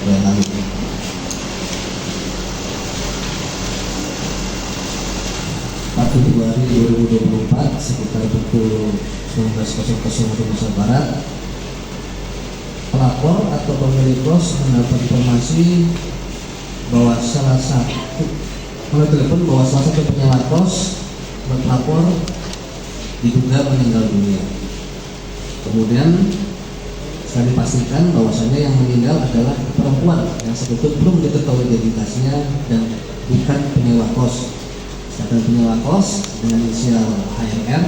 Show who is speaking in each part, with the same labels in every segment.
Speaker 1: waktu yang lalu. Februari 2024 sekitar pukul 19.00 waktu Indonesia Barat, pelapor atau pemilik kos mendapat informasi bahwa salah satu penyewa kos berlapor diduga meninggal dunia. Kemudian setelah dipastikan bahwasanya yang meninggal adalah perempuan yang sebetulnya belum diketahui identitasnya dan bukan penyewa kos. Sedangkan penyewa kos dengan inisial HRR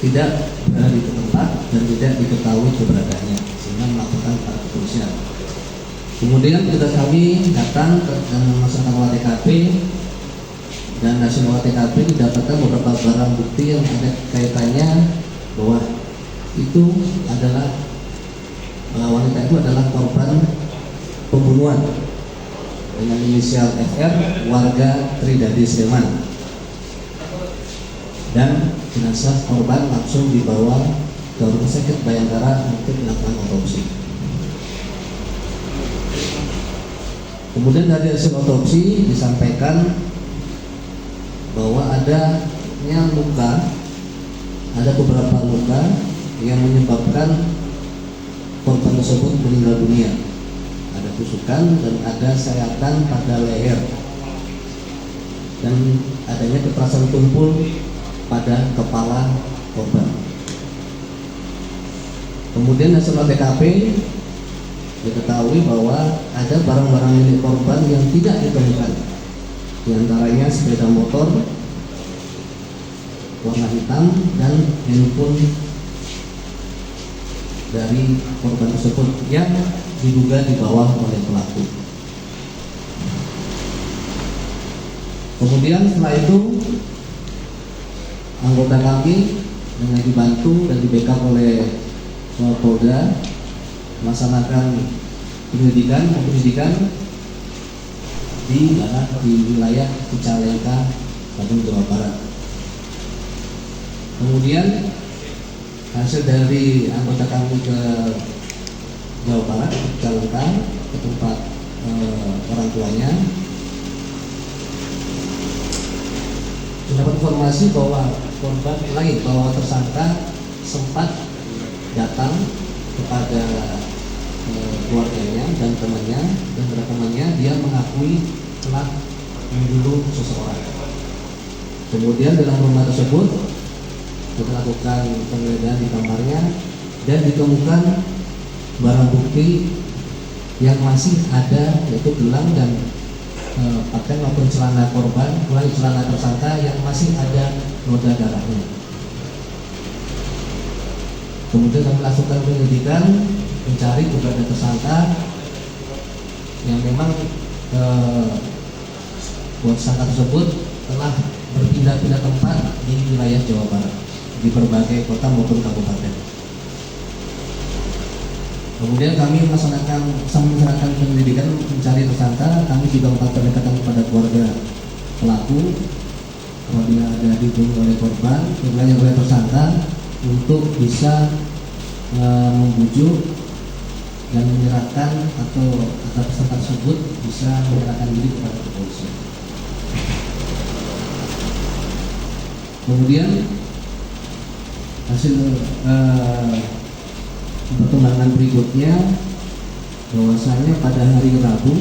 Speaker 1: tidak berada di tempat dan tidak diketahui keberadaannya, sehingga melakukan para kepolisian. Kemudian tugas kami datang dan melaksanakan olah TKP, dan hasil olah TKP didapatkan beberapa barang bukti yang ada kaitannya bahwa itu adalah wanita itu adalah korban pembunuhan dengan inisial FR, warga Tridadi Sleman, dan jenazah korban langsung dibawa ke Rumah Sakit Bayangkara untuk dilakukan otopsi. Kemudian dari hasil otopsi disampaikan bahwa adanya luka, ada beberapa luka yang menyebabkan korban tersebut meninggal dunia. Ada tusukan dan ada sayatan pada leher, dan adanya kekerasan tumpul pada kepala korban. Kemudian hasil TKP diketahui bahwa ada barang-barang milik korban yang tidak ditemukan, di antaranya sepeda motor warna hitam dan handphone dari korban tersebut yang diduga dibawa oleh pelaku. Kemudian setelah itu anggota kami dengan dibantu dan di-backup oleh Polda melaksanakan penyelidikan di wilayah Cicalengka, Bandung, Jawa Barat. Kemudian hasil dari anggota kami ke Jawa Barat, ke Cicalengka, ke tempat orang tuanya, mendapat informasi bahwa korban lain, bahwa tersangka sempat datang kepada keluarganya dan temannya, dan pada temannya dia mengakui telah membunuh seseorang. Kemudian dalam rumah tersebut kita lakukan penggeledahan di kamarnya dan ditemukan barang bukti yang masih ada, yaitu gelang dan pakaian maupun celana korban, mulai celana tersangka yang masih ada noda darahnya. Kemudian kami lakukan penyelidikan, mencari juga ada tersangka yang memang tersangka tersebut telah berpindah-pindah tempat di wilayah Jawa Barat, di berbagai kota maupun kabupaten. Kemudian kami melaksanakan penyelidikan mencari tersangka. Kami juga melakukan pendekatan kepada keluarga pelaku apabila ada dibunuh oleh korban, kemudian oleh tersangka untuk bisa membujuk dan menyerahkan atau tersangka tersebut bisa menyerahkan diri kepada kepolisian. Kemudian hasil perkembangan berikutnya bahwasanya pada hari Rabu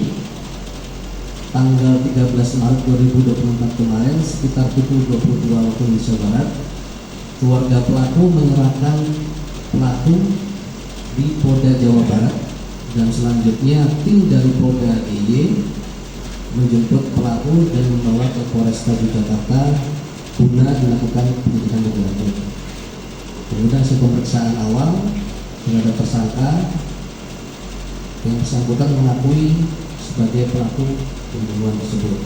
Speaker 1: tanggal 13 Maret 2024 kemarin sekitar pukul 22 waktu Indonesia Barat, keluarga pelaku menyerahkan pelaku di Polda Jawa Barat, dan selanjutnya tim dari Polda DIY menjemput pelaku dan membawa ke Polresta Jakarta guna dilakukan penyidikan lebih lanjut. Kemudian hasil pemeriksaan awal terhadap tersangka yang bersangkutan mengakui sebagai pelaku pembunuhan tersebut.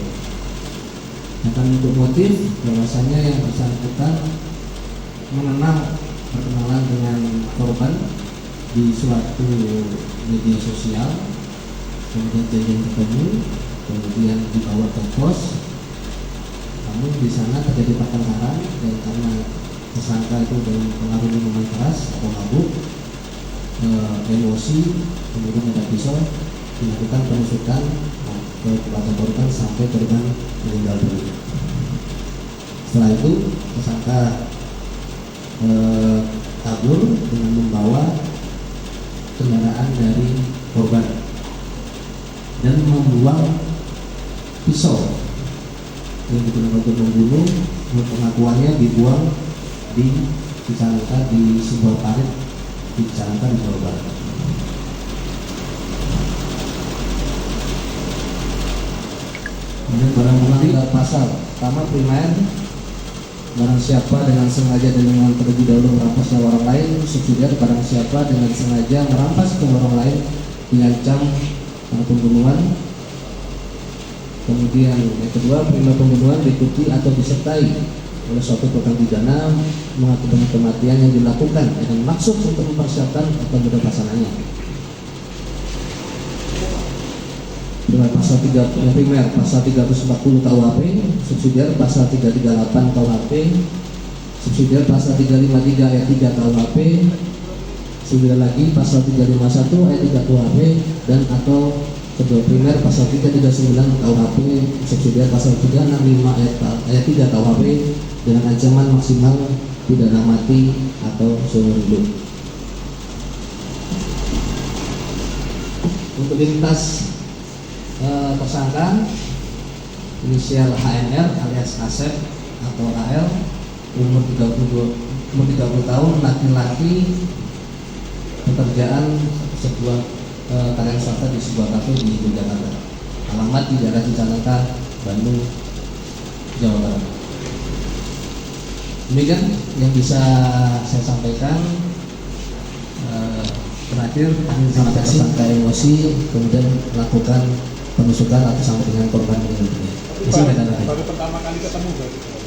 Speaker 1: Dan untuk motif bahwasanya yang bersangkutan mengenal perkenalan dengan korban di suatu media sosial, kemudian janjian ketemu, kemudian dibawa ke pos. Namun di sana terjadi pertengkaran, dan karena tersangka itu dengan pengaruh minuman keras atau mabuk, emosi, kemudian ada pisau, dilakukan penusukan kepada korban sampai korban meninggal dunia. Setelah itu tersangka kabur dengan membawa kendaraan dari korban dan membuang pisau yang digunakan untuk membunuh. Pengakuannya dibuang di Cicalengka di sebuah parit di Cicalengka di Jawa Barat. Kemudian barang bukti pasal pertama primer, barang siapa dengan sengaja dan dengan terlebih dahulu merampas nyawa orang lain. Subsidiar, barang siapa dengan sengaja merampas nyawa orang lain diancam pembunuhan. Kemudian yang kedua, primer pembunuhan diikuti atau disertai oleh suatu perbuatan pidana mengakibatkan kematian yang dilakukan dengan maksud untuk mempersiapkan atau pelaksananya. Dengan pasal 3 yang primer pasal 340 KUHP, subsidiar pasal 338 KUHP, subsidiar pasal 353 ayat 3 KUHP, subsidiar lagi pasal 351 ayat 3 KUHP, dan atau kedua primer pasal 339 KUHP, subsidiar pasal 365 ayat 3 KUHP dengan ancaman maksimal pidana mati atau seumur hidup. Untuk identitas tersangka inisial HNR alias Asep atau AL, umur 30 tahun, laki-laki, pekerjaan sebuah karyawan swasta di sebuah kafe di Jakarta, alamat di daerah Cicalengka, Bandung, Jawa Barat. Demikian yang bisa saya sampaikan. Terakhir kami sampai tersangka emosi kemudian melakukan penusukan atau sampai dengan korban meninggal dunia.
Speaker 2: Baru pertama kali ketemu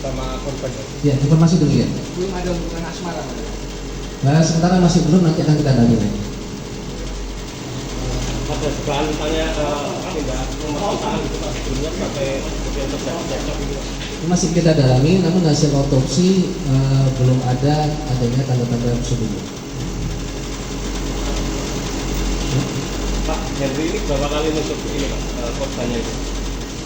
Speaker 2: sama korban.
Speaker 1: Ya, informasi dulu ya.
Speaker 2: Belum ada hubungan asmara.
Speaker 1: Sementara masih belum, nanti akan kita dalami.
Speaker 2: Ada bahan misalnya tidak memastikan gitu Pak, sebelumnya sampai kemudian terjadi gitu.
Speaker 1: Masih kita dalami, namun hasil otopsi belum ada adanya tanda-tanda tersebut.
Speaker 2: Pak, Henry ini berapa kali nusuk ini Pak, korbannya itu?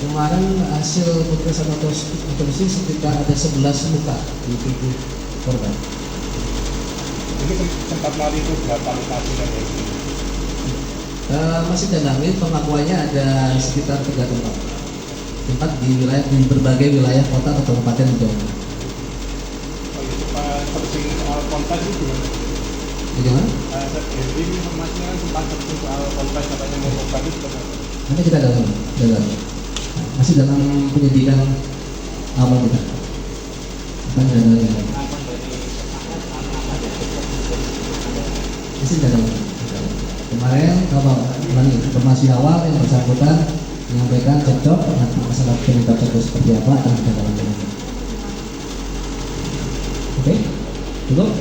Speaker 1: Kemarin hasil pemeriksaan otopsi sekitar ada 11 luka di tubuh korban.
Speaker 2: Ini sempat lari itu berapa lokasi dan ini?
Speaker 1: Masih dalami, pengakuannya ada sekitar 3 tempat di berbagai wilayah kota atau kabupaten di Jawa Barat.
Speaker 2: Oh iya, Pak, searching soal kontak itu gimana?
Speaker 1: Bagaimana?
Speaker 2: Henry ini informasinya sempat searching soal kontak katanya mau korban itu sebenarnya.
Speaker 1: Nanti kita dalami. Masih dalam penyidikan awal kita. Akan dalami. Masih dalami. Kemarin informasi awal yang bersangkutan menyampaikan cocok, nanti masalah penyebab cocok seperti apa akan kita dalami. Oke, cukup.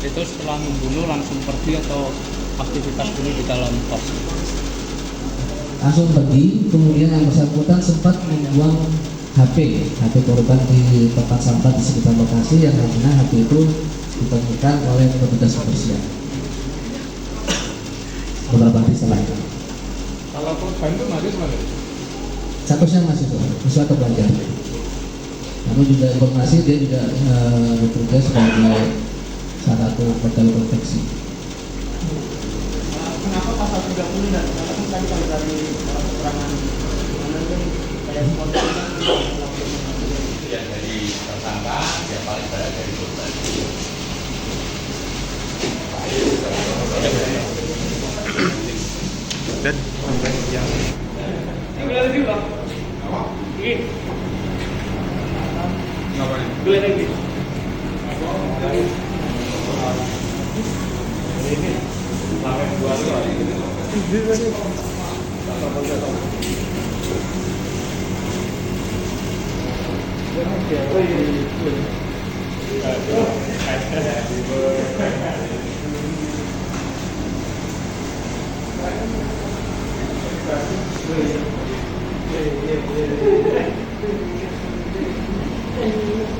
Speaker 3: Itu setelah membunuh langsung pergi atau aktivitas dulu di dalam kos?
Speaker 1: Langsung pergi, kemudian yang bersangkutan sempat membuang HP korban di tempat sampah di sekitar lokasi yang mana HP itu ditemukan oleh petugas kebersihan beberapa hari setelah itu.
Speaker 2: Kalau korban itu masih mana?
Speaker 1: Statusnya masih siswa atau pelajar. Namun juga informasi dia juga bertugas sebagai salah satu pegawai proteksi.
Speaker 2: Kenapa pasal 30 dan karena kan tadi kalau dari keterangan mana kan kayak spontan
Speaker 4: ya dari tersangka yang paling banyak dari korban.
Speaker 2: dan yang
Speaker 3: Tinggal lagi Bang. Ini.
Speaker 2: apa nih?
Speaker 3: Gue lagi.
Speaker 2: Ini sampai 2 kali gitu.
Speaker 3: Iya.